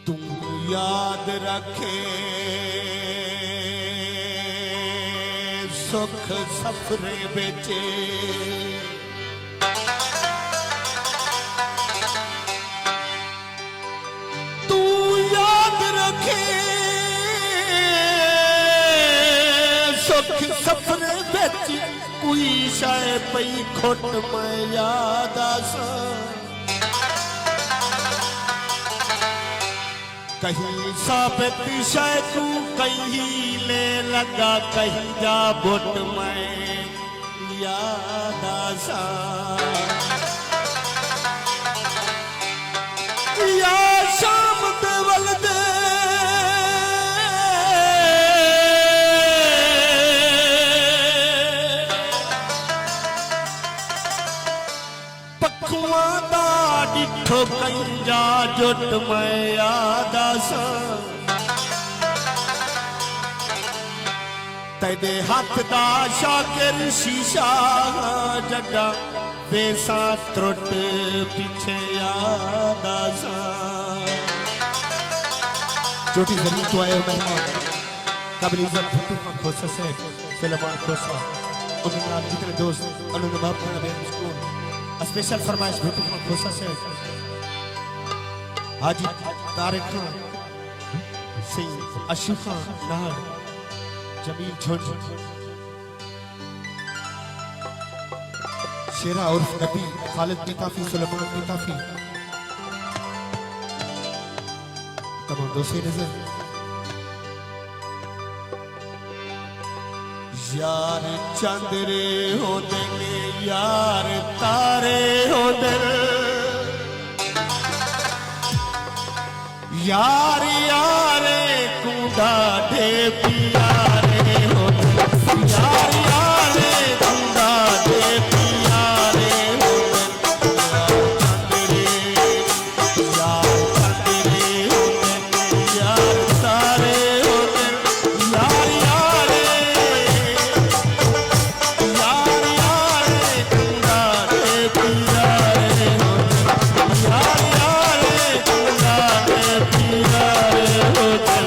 तू याद रखे सुख सफरे बेचे तू याद रखे सुख सफरे बेचे कोई शाय पई खोट मैं याद आसा कहीं साबित शय तू कहीं ले लगा कहीं जा बुट में याद आसा या शाम देवल दे पखुआ दा डिठो कहीं जा जुट में याद आसा तेरे हाथ दा शाकिर शीशा जड़ा बेसा त्रुट पीछे याद आसा चोटी जमीन तो आए मेहमान काबिल इज्जत भट्टू खोसा से फिल्मान खोसा उनके नाम जितने दोस्त उन्होंने बाप का बेहद मुस्कुन स्पेशल फरमाइश भट्टू खोसा से हाजी तारिक खान सिंह अशोक खान नाहर जमील झुंझ शेरा उर्फ नबी खालिद मिताफी सुलेमान मिताफी तमाम दोस्त नजर यार चंद्रे होते ने यार तारे होते यार यारे कुंडा ढे पियारे होते यार यारे कुंडा ढे पियारे होते यार चंद्रे होते यार तारे होते यार यारे यार यारे कुंडा ढे पियारे होते यार यारे कुंडा ढे पियारे होते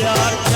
यार